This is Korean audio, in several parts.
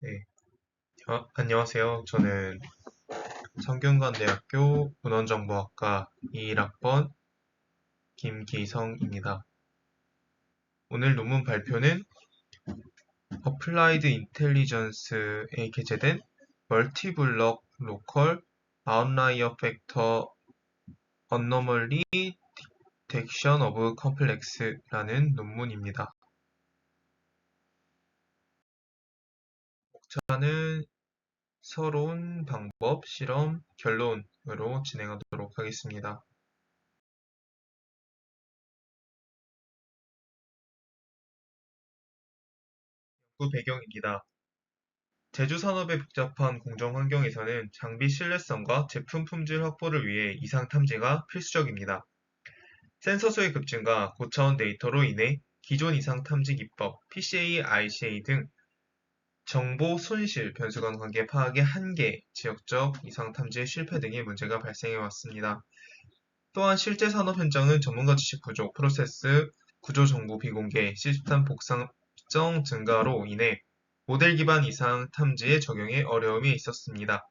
네, 안녕하세요. 저는 성균관대학교 문헌정보학과 21학번 김기성입니다. 오늘 논문 발표는 어플라이드 인텔리전스에 게재된 멀티블럭 로컬 아웃라이어 팩터 어너멀리 딕션 오브 컴플렉스라는 논문입니다. 목차는 서론, 방법, 실험, 결론으로 진행하도록 하겠습니다. 연구 배경입니다. 제조 산업의 복잡한 공정 환경에서는 장비 신뢰성과 제품 품질 확보를 위해 이상 탐지가 필수적입니다. 센서수의 급증과 고차원 데이터로 인해 기존 이상 탐지 기법, PCA, ICA 등 정보 손실, 변수간 관계 파악의 한계, 지역적 이상 탐지의 실패 등의 문제가 발생해 왔습니다. 또한 실제 산업 현장은 전문가 지식 부족, 프로세스, 구조 정보 비공개, 시스템 복잡성 증가로 인해 모델 기반 이상 탐지의 적용에 어려움이 있었습니다.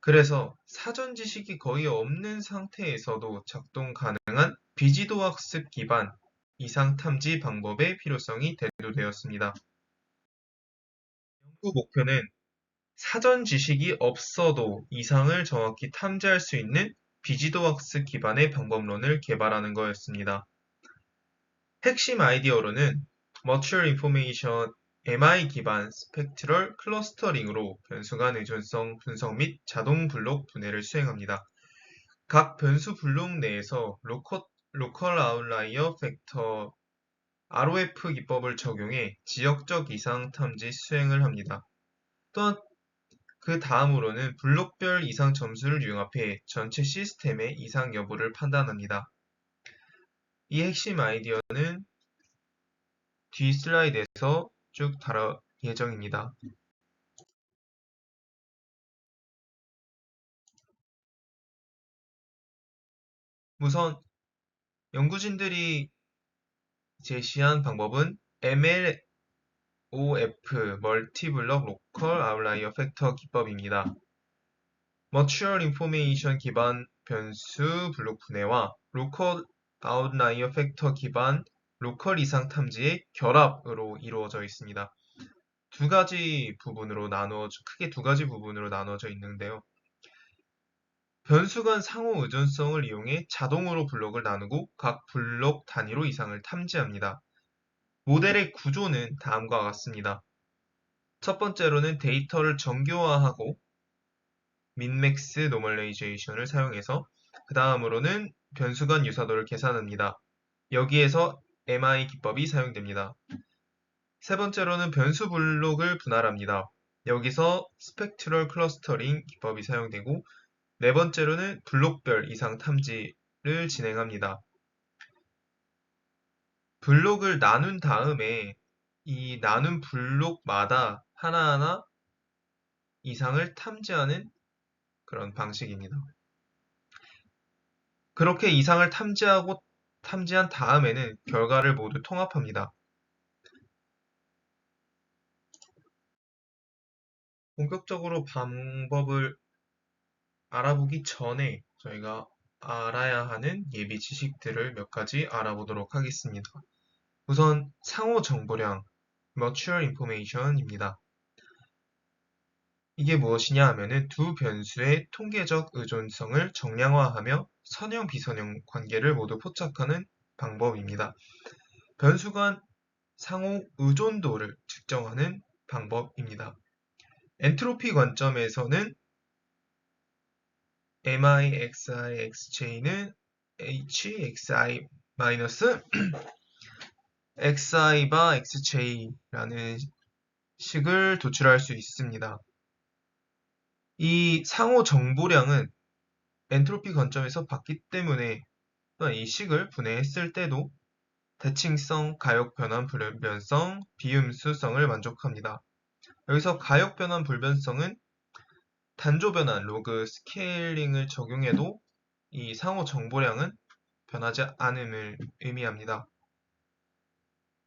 그래서 사전 지식이 거의 없는 상태에서도 작동 가능한 비지도 학습 기반 이상 탐지 방법의 필요성이 대두되었습니다. 연구 목표는 사전 지식이 없어도 이상을 정확히 탐지할 수 있는 비지도 학습 기반의 방법론을 개발하는 거였습니다. 핵심 아이디어로는 Mutual Information MI 기반 스펙트럴 클러스터링으로 변수 간 의존성 분석 및 자동 블록 분해를 수행합니다. 각 변수 블록 내에서 로컬 아웃라이어 팩터 ROF 기법을 적용해 지역적 이상 탐지 수행을 합니다. 또한 그 다음으로는 블록별 이상 점수를 융합해 전체 시스템의 이상 여부를 판단합니다. 이 핵심 아이디어는 뒤 슬라이드에서 쭉 다룰 예정입니다. 우선 연구진들이 제시한 방법은 MLOF 멀티블럭 로컬 아웃라이어 팩터 기법입니다. Mutual Information 기반 변수 블록 분해와 로컬 아웃라이어 팩터 기반 로컬 이상 탐지의 결합으로 이루어져 있습니다. 크게 두 가지 부분으로 나누어져 있는데요. 변수 간 상호 의존성을 이용해 자동으로 블록을 나누고 각 블록 단위로 이상을 탐지합니다. 모델의 구조는 다음과 같습니다. 첫 번째로는 데이터를 정교화하고 민맥스 노멀레이제이션을 사용해서 그 다음으로는 변수 간 유사도를 계산합니다. 여기에서 MI 기법이 사용됩니다. 세 번째로는 변수 블록을 분할합니다. 여기서 스펙트럴 클러스터링 기법이 사용되고 네 번째로는 블록별 이상 탐지를 진행합니다. 블록을 나눈 다음에 이 나눈 블록마다 하나하나 이상을 탐지하는 그런 방식입니다. 그렇게 이상을 탐지한 다음에는 결과를 모두 통합합니다. 본격적으로 방법을 알아보기 전에 저희가 알아야 하는 예비 지식들을 몇 가지 알아보도록 하겠습니다. 우선 상호 정보량, Mutual Information입니다. 이게 무엇이냐 하면은 두 변수의 통계적 의존성을 정량화하며 선형 비선형 관계를 모두 포착하는 방법입니다. 변수 간 상호 의존도를 측정하는 방법입니다. 엔트로피 관점에서는 MIXIXJ는 HXI 마이너스 XI바 XJ라는 식을 도출할 수 있습니다. 이 상호 정보량은 엔트로피 관점에서 봤기 때문에 이 식을 분해했을 때도 대칭성, 가역 변환 불변성, 비음수성을 만족합니다. 여기서 가역 변환 불변성은 단조 변환 로그 스케일링을 적용해도 이 상호 정보량은 변하지 않음을 의미합니다.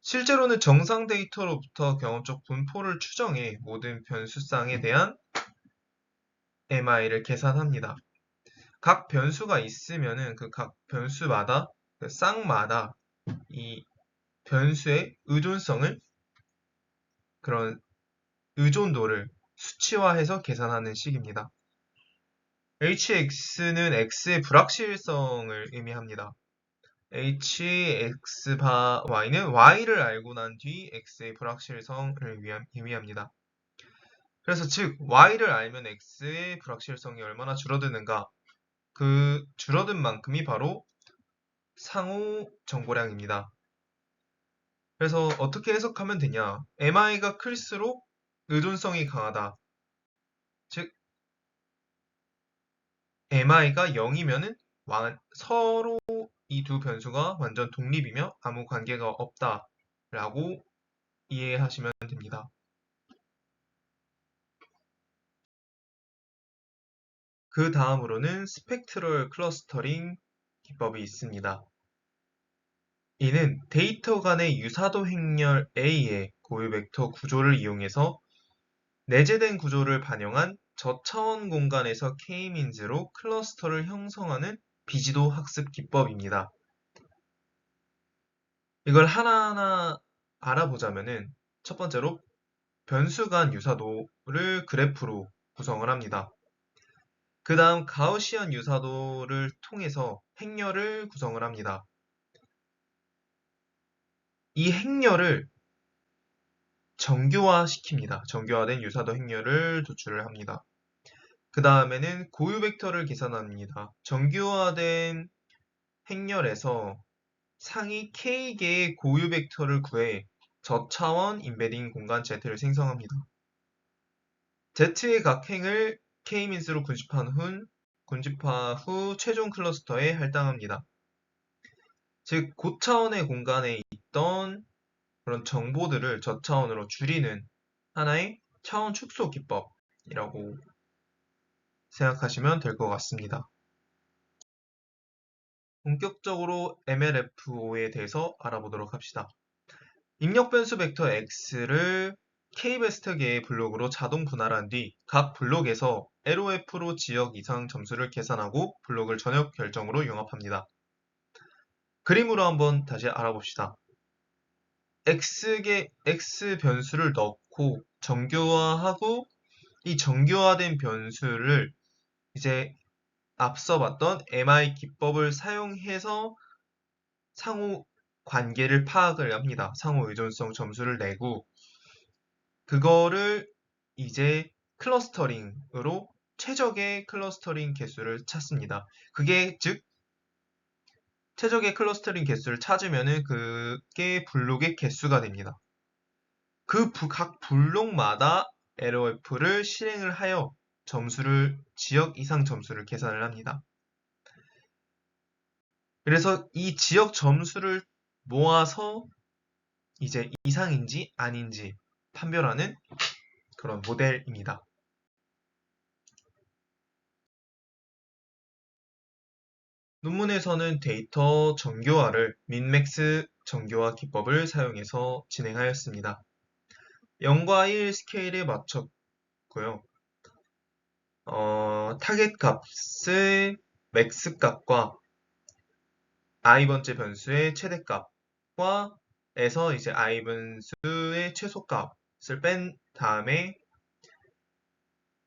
실제로는 정상 데이터로부터 경험적 분포를 추정해 모든 변수쌍에 대한 MI를 계산합니다. 각 변수가 있으면은 그 각 변수마다, 그 쌍마다 이 변수의 의존성을, 그런 의존도를 수치화해서 계산하는 식입니다. hx는 x의 불확실성을 의미합니다. hx 바 y는 y를 알고 난 뒤 x의 불확실성을 의미합니다. 그래서 즉 y를 알면 x의 불확실성이 얼마나 줄어드는가, 그 줄어든 만큼이 바로 상호 정보량입니다. 그래서 어떻게 해석하면 되냐? mi가 클수록 의존성이 강하다. 즉 mi가 0이면은 서로 이 두 변수가 완전 독립이며 아무 관계가 없다라고 이해하시면 됩니다. 그 다음으로는 스펙트럴 클러스터링 기법이 있습니다. 이는 데이터 간의 유사도 행렬 A의 고유 벡터 구조를 이용해서 내재된 구조를 반영한 저차원 공간에서 K-민즈로 클러스터를 형성하는 비지도 학습 기법입니다. 이걸 하나하나 알아보자면은 첫 번째로 변수 간 유사도를 그래프로 구성을 합니다. 그 다음 가우시안 유사도를 통해서 행렬을 구성을 합니다. 이 행렬을 정교화시킵니다. 정교화된 유사도 행렬을 도출을 합니다. 그 다음에는 고유 벡터를 계산합니다. 정교화된 행렬에서 상위 K개의 고유 벡터를 구해 저차원 인베딩 공간 Z를 생성합니다. Z의 각 행을 K-민스로 군집화 후 최종 클러스터에 할당합니다. 즉 고차원의 공간에 있던 그런 정보들을 저차원으로 줄이는 하나의 차원 축소 기법이라고 생각하시면 될 것 같습니다. 본격적으로 MLFO에 대해서 알아보도록 합시다. 입력 변수 벡터 x를 k베스트계의 블록으로 자동 분할한 뒤 각 블록에서 LOF로 지역 이상 점수를 계산하고 블록을 전역 결정으로 융합합니다. 그림으로 한번 다시 알아봅시다. x 변수를 넣고 정교화하고 이 정교화된 변수를 이제 앞서 봤던 MI 기법을 사용해서 상호 관계를 파악을 합니다. 상호 의존성 점수를 내고 그거를 이제 클러스터링으로 최적의 클러스터링 개수를 찾습니다. 그게 즉 최적의 클러스터링 개수를 찾으면은 그게 블록의 개수가 됩니다. 그 각 블록마다 LOF를 실행을 하여 지역 이상 점수를 계산을 합니다. 그래서 이 지역 점수를 모아서 이제 이상인지 아닌지 판별하는 그런 모델입니다. 논문에서는 데이터 정교화를 민맥스 정교화 기법을 사용해서 진행하였습니다. 0과 1 스케일에 맞췄고요. 타겟 값의 맥스 값과 i번째 변수의 최대값과 에서 이제 i 변수의 최소값을 뺀 다음에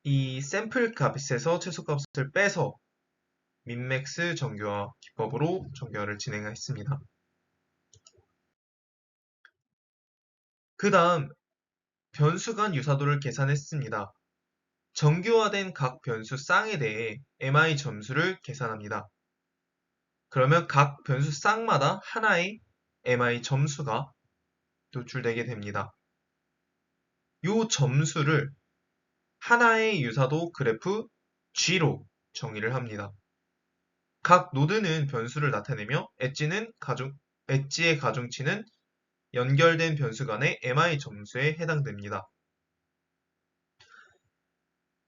이 샘플 값에서 최소값을 빼서 민맥스 정교화 기법으로 정교화를 진행했습니다. 그 다음 변수 간 유사도를 계산했습니다. 정교화된 각 변수 쌍에 대해 MI 점수를 계산합니다. 그러면 각 변수 쌍마다 하나의 MI 점수가 노출되게 됩니다. 이 점수를 하나의 유사도 그래프 G로 정의를 합니다. 각 노드는 변수를 나타내며 엣지의 가중치는 연결된 변수 간의 MI 점수에 해당됩니다.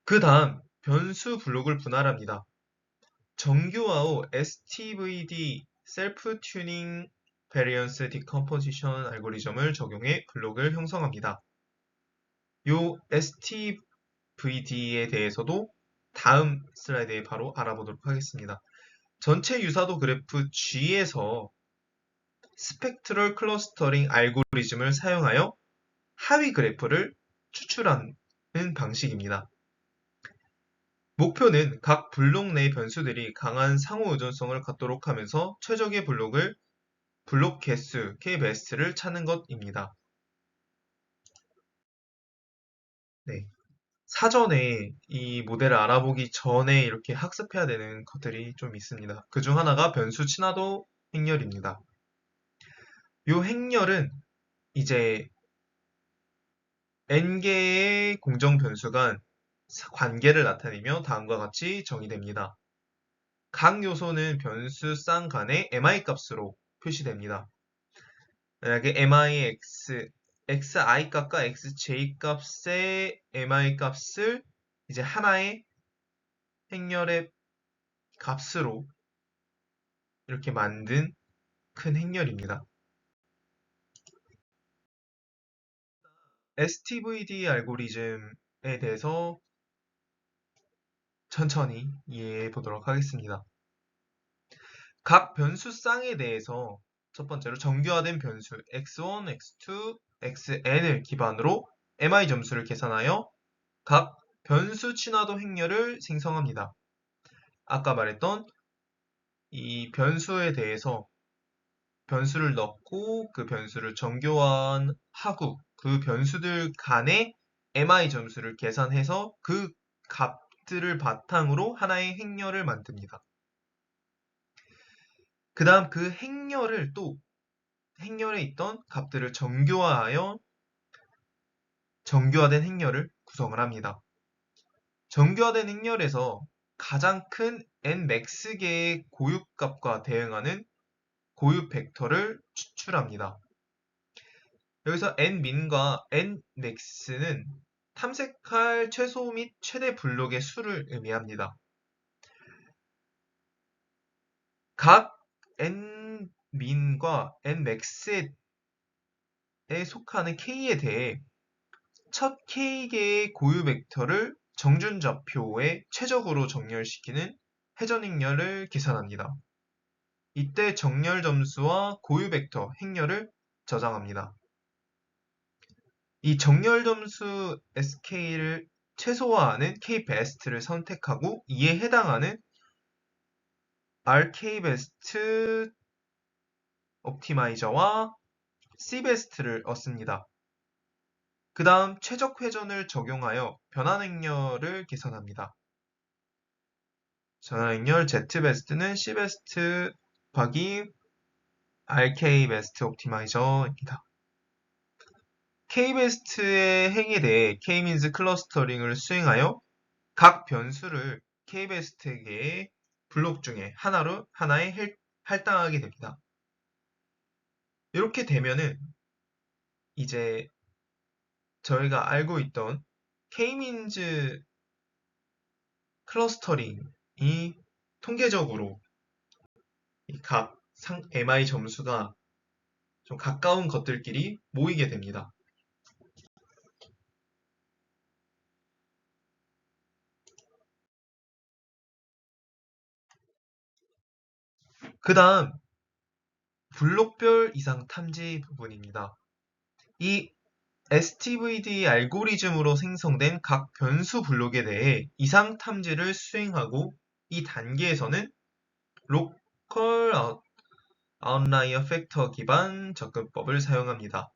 그 다음 변수 블록을 분할합니다. 정교화 후 STVD 셀프 튜닝 variance decomposition 알고리즘을 적용해 블록을 형성합니다. 요 STVD에 대해서도 다음 슬라이드에 바로 알아보도록 하겠습니다. 전체 유사도 그래프 G에서 스펙트럴 클러스터링 알고리즘을 사용하여 하위 그래프를 추출하는 방식입니다. 목표는 각 블록 내 변수들이 강한 상호 의존성을 갖도록 하면서 최적의 블록 개수 K베스트를 찾는 것입니다. 네. 사전에 이 모델을 알아보기 전에 이렇게 학습해야 되는 것들이 좀 있습니다. 그 중 하나가 변수 친화도 행렬입니다. 이 행렬은 이제 n개의 공정 변수 간 관계를 나타내며 다음과 같이 정의됩니다. 각 요소는 변수 쌍 간의 mi 값으로 표시됩니다. 만약에 mix, xi 값과 xj 값의 mi 값을 이제 하나의 행렬의 값으로 이렇게 만든 큰 행렬입니다. STVD 알고리즘에 대해서 천천히 이해해 보도록 하겠습니다. 각 변수 쌍에 대해서 첫 번째로 정교화된 변수 x1, x2, xn을 기반으로 mi 점수를 계산하여 각 변수 친화도 행렬을 생성합니다. 아까 말했던 이 변수에 대해서 변수를 넣고 그 변수를 정교화하고 그 변수들 간의 mi 점수를 계산해서 그 값들을 바탕으로 하나의 행렬을 만듭니다. 그 다음 그 행렬에 있던 값들을 정교화하여 정교화된 행렬을 구성을 합니다. 정교화된 행렬에서 가장 큰 nmax개의 고유값과 대응하는 고유 벡터를 추출합니다. 여기서 n민과 nmax는 탐색할 최소 및 최대 블록의 수를 의미합니다. 각 n민과 nmax에 속하는 k에 대해 첫 k개의 고유 벡터를 정준좌표에 최적으로 정렬시키는 회전행렬을 계산합니다. 이때 정렬 점수와 고유 벡터 행렬을 저장합니다. 이 정렬 점수 sk를 최소화하는 kbest를 선택하고 이에 해당하는 rkbest 옵티마이저와 cbest를 얻습니다. 그 다음 최적 회전을 적용하여 변환 행렬을 계산합니다. 변환 행렬 zbest는 cbest 곱하기 rkbest 옵티마이저입니다. kbest의 행에 대해 k-means 클러스터링을 수행하여 각 변수를 kbest에게 블록 중에 하나에 할당하게 됩니다. 이렇게 되면은 이제 저희가 알고 있던 k-means 클러스터링이 통계적으로 각 mi 점수가 좀 가까운 것들끼리 모이게 됩니다. 그 다음 블록별 이상 탐지 부분입니다. 이 STVD 알고리즘으로 생성된 각 변수 블록에 대해 이상 탐지를 수행하고 이 단계에서는 로컬 아웃라이어 팩터 기반 접근법을 사용합니다.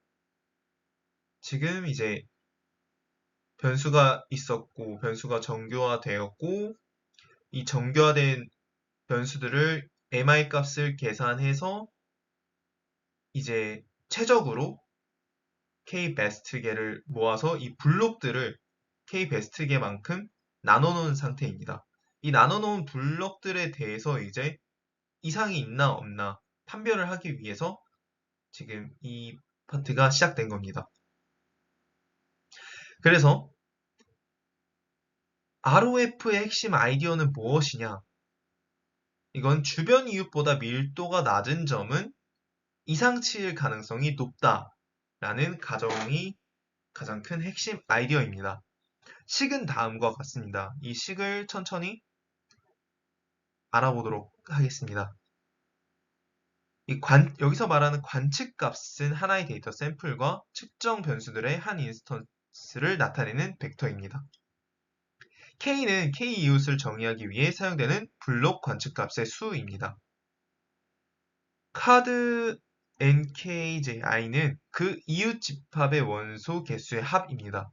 지금 이제 변수가 있었고 변수가 정교화되었고 이 정교화된 변수들을 mi 값을 계산해서 이제 최적으로 kbest개를 모아서 이 블록들을 kbest개만큼 나눠놓은 상태입니다. 이 나눠놓은 블록들에 대해서 이제 이상이 있나 없나 판별을 하기 위해서 지금 이 파트가 시작된 겁니다. 그래서 ROF의 핵심 아이디어는 무엇이냐? 이건 주변 이웃보다 밀도가 낮은 점은 이상치일 가능성이 높다라는 가정이 가장 큰 핵심 아이디어입니다. 식은 다음과 같습니다. 이 식을 천천히 알아보도록 하겠습니다. 여기서 말하는 관측값은 하나의 데이터 샘플과 측정 변수들의 한 인스턴스를 나타내는 벡터입니다. K는 K 이웃을 정의하기 위해 사용되는 블록 관측값의 수입니다. 카드 nkji는 그 이웃 집합의 원소 개수의 합입니다.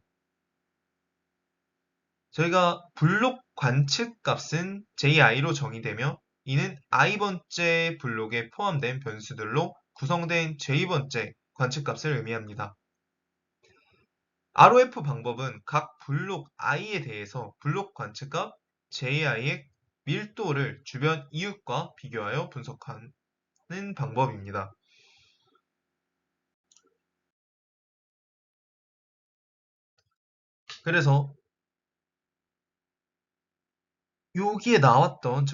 저희가 블록 관측값은 ji로 정의되며 이는 i번째 블록에 포함된 변수들로 구성된 j번째 관측값을 의미합니다. ROF 방법은 각 블록 i에 대해서 블록 관측값 ji의 밀도를 주변 이웃과 비교하여 분석하는 방법입니다. 그래서 여기에 나왔던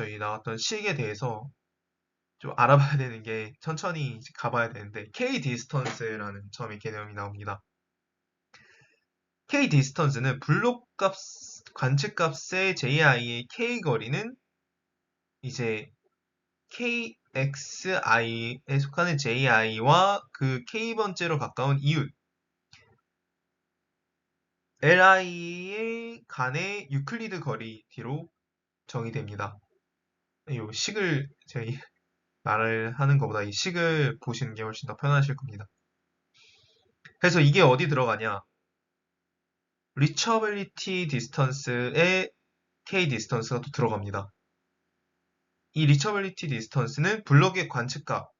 식에 대해서 좀 알아봐야 되는 게 천천히 가봐야 되는데 K 디스턴스라는 처음에 개념이 나옵니다. K 디스턴스는 블록 값 관측값의 ji의 K 거리는 이제 KXI에 속하는 ji와 그 K번째로 가까운 이웃 li의 간의 유클리드 거리 뒤로 정의됩니다. 이 식을 저희 말을 하는 것보다 이 식을 보시는 게 훨씬 더 편하실 겁니다. 그래서 이게 어디 들어가냐? 리처빌리티 디스턴스에 K 디스턴스가 또 들어갑니다. 이 리처빌리티 디스턴스는 블록의 관측값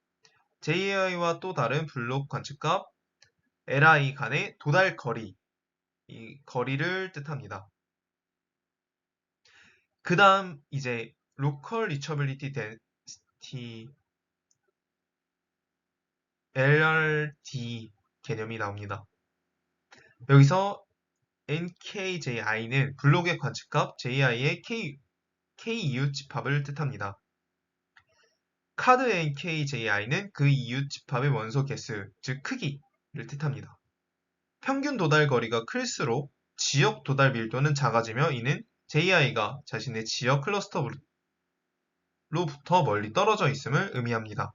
JI와 또 다른 블록 관측값 LI 간의 도달 거리 이 거리를 뜻합니다. 그 다음 이제 로컬 리처빌리티 덴시티 LRD 개념이 나옵니다. 여기서 nkji는 블록의 관측값 ji의 k 이웃 집합을 뜻합니다. 카드 nkji는 그 이웃 집합의 원소 개수, 즉 크기를 뜻합니다. 평균 도달 거리가 클수록 지역 도달 밀도는 작아지며 이는 ji가 자신의 지역 클러스터로부터 멀리 떨어져 있음을 의미합니다.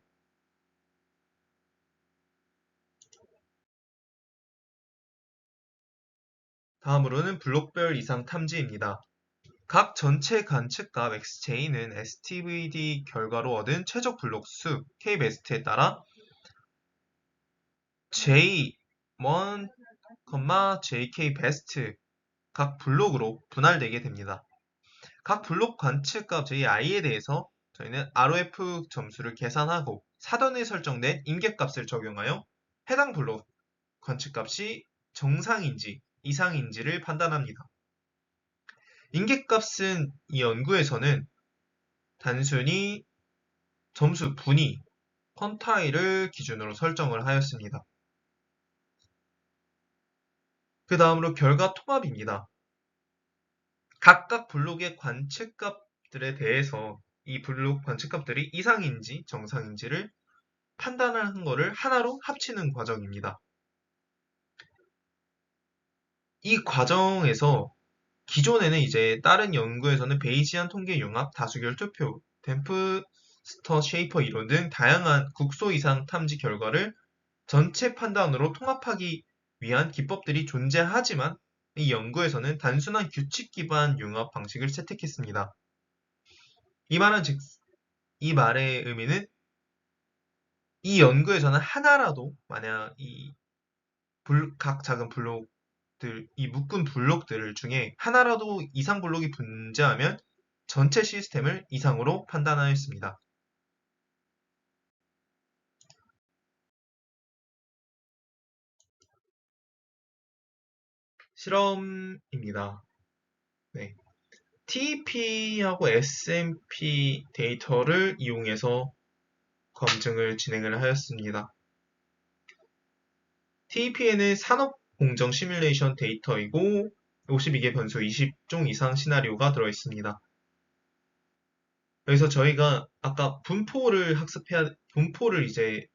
다음으로는 블록별 이상 탐지입니다. 각 전체 관측값 xj는 STVD 결과로 얻은 최적 블록 수 kbest에 따라 j1, jkbest 각 블록으로 분할되게 됩니다. 각 블록 관측값 ji에 대해서 저희는 ROF 점수를 계산하고 사전에 설정된 임계값을 적용하여 해당 블록 관측값이 정상인지 이상인지를 판단합니다. 임계값은 이 연구에서는 단순히 점수 분위, 퀀타일을 기준으로 설정을 하였습니다. 그 다음으로 결과 통합입니다. 각각 블록의 관측값들에 대해서 이 블록 관측값들이 이상인지 정상인지를 판단하는 것을 하나로 합치는 과정입니다. 이 과정에서 기존에는 이제 다른 연구에서는 베이지안 통계 융합, 다수결 투표, 댐프스터 쉐이퍼 이론 등 다양한 국소 이상 탐지 결과를 전체 판단으로 통합하기 위한 기법들이 존재하지만 이 연구에서는 단순한 규칙 기반 융합 방식을 채택했습니다. 이 말의 의미는 이 연구에서는 하나라도 만약 각 작은 블록들, 이 묶은 블록들 중에 하나라도 이상 블록이 존재하면 전체 시스템을 이상으로 판단하였습니다. 실험입니다. 네. TEP하고 SMP 데이터를 이용해서 검증을 진행을 하였습니다. TEP에는 산업 공정 시뮬레이션 데이터이고 52개 변수 20종 이상 시나리오가 들어있습니다. 여기서 저희가 아까 분포를 이제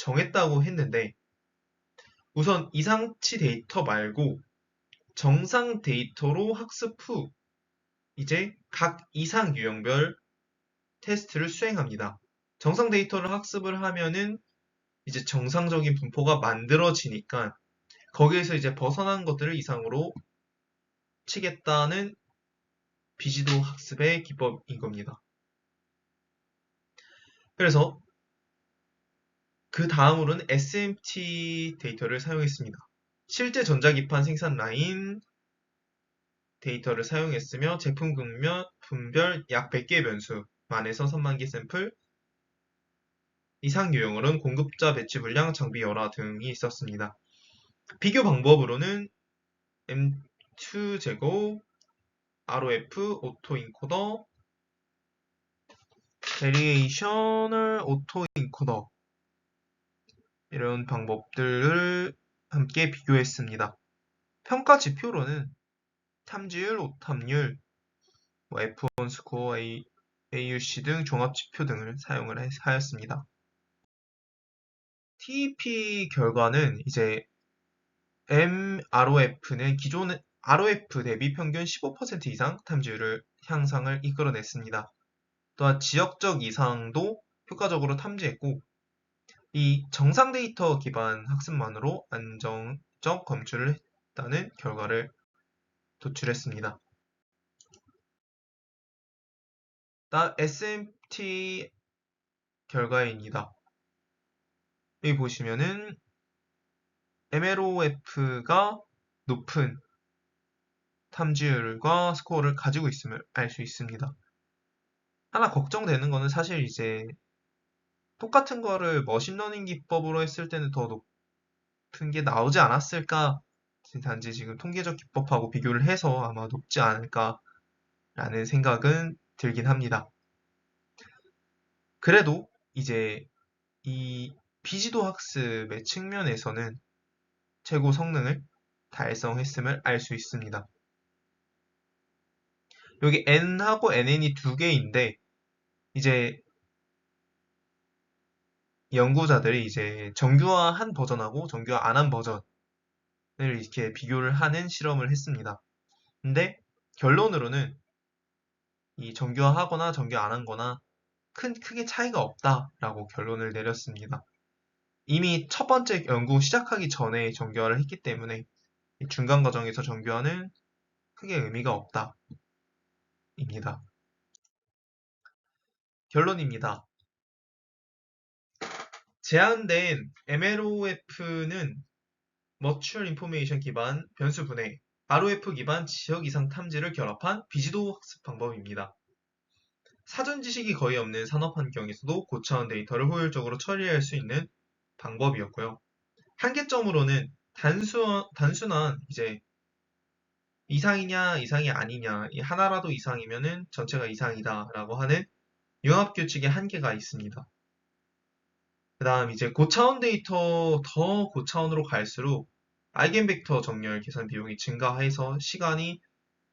정했다고 했는데 우선 이상치 데이터 말고 정상 데이터로 학습 후 이제 각 이상 유형별 테스트를 수행합니다. 정상 데이터를 학습을 하면은 이제 정상적인 분포가 만들어지니까 거기에서 이제 벗어난 것들을 이상으로 치겠다는 비지도 학습의 기법인 겁니다. 그래서 그 다음으로는 SMT 데이터를 사용했습니다. 실제 전자기판 생산 라인 데이터를 사용했으며 제품 분별 약 100개의 변수, 만에서 3만 개 샘플, 이상 유형으로는 공급자 배치 분량, 장비 열화 등이 있었습니다. 비교 방법으로는 M2 제곱, ROF, 오토 인코더, 베리에이셔널 오토 인코더 이런 방법들을 함께 비교했습니다. 평가 지표로는 탐지율, 오탐률, F1 스코어, AUC 등 종합 지표 등을 사용을 하였습니다. TEP 결과는 이제 MROF는 기존 ROF 대비 평균 15% 이상 탐지율을 향상을 이끌어냈습니다. 또한 지역적 이상도 효과적으로 탐지했고 이 정상 데이터 기반 학습만으로 안정적 검출을 했다는 결과를 도출했습니다. 다음 SMT 결과입니다. 여기 보시면은 MLOF가 높은 탐지율과 스코어를 가지고 있음을 알 수 있습니다. 하나 걱정되는 거는 사실 이제 똑같은 거를 머신러닝 기법으로 했을 때는 더 높은 게 나오지 않았을까? 단지 지금 통계적 기법하고 비교를 해서 아마 높지 않을까라는 생각은 들긴 합니다. 그래도 이제 이 비지도 학습의 측면에서는 최고 성능을 달성했음을 알 수 있습니다. 여기 N하고 NN이 두 개인데 이제 연구자들이 이제 정규화한 버전하고 정규화 안 한 버전을 이렇게 비교를 하는 실험을 했습니다. 근데 결론으로는 이 정규화하거나 정규화 안 한 거나 크게 차이가 없다라고 결론을 내렸습니다. 이미 첫 번째 연구 시작하기 전에 정규화를 했기 때문에 중간 과정에서 정규화는 크게 의미가 없다. 입니다. 결론입니다. 제한된 MLOF는 Mature Information 기반 변수 분해, ROF 기반 지역 이상 탐지를 결합한 비지도 학습 방법입니다. 사전 지식이 거의 없는 산업 환경에서도 고차원 데이터를 효율적으로 처리할 수 있는 방법이었고요. 한계점으로는 단순한 이제 이상이냐 이상이 아니냐 이 하나라도 이상이면은 전체가 이상이다라고 하는 융합 규칙의 한계가 있습니다. 그 다음 이제 고차원 데이터 더 고차원으로 갈수록 아이겐벡터 정렬 계산 비용이 증가해서 시간이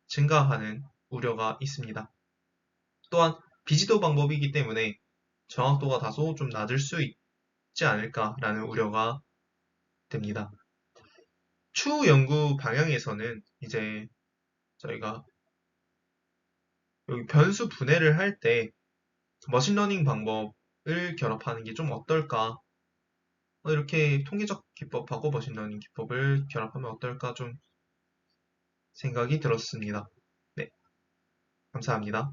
증가하는 우려가 있습니다. 또한 비지도 방법이기 때문에 정확도가 다소 좀 낮을 수 있지 않을까라는 우려가 됩니다. 추후 연구 방향에서는 이제 저희가 여기 변수 분해를 할 때 머신러닝 방법을 결합하는 게 좀 어떨까? 이렇게 통계적 기법하고 머신러닝 기법을 결합하면 어떨까 좀 생각이 들었습니다. 네, 감사합니다.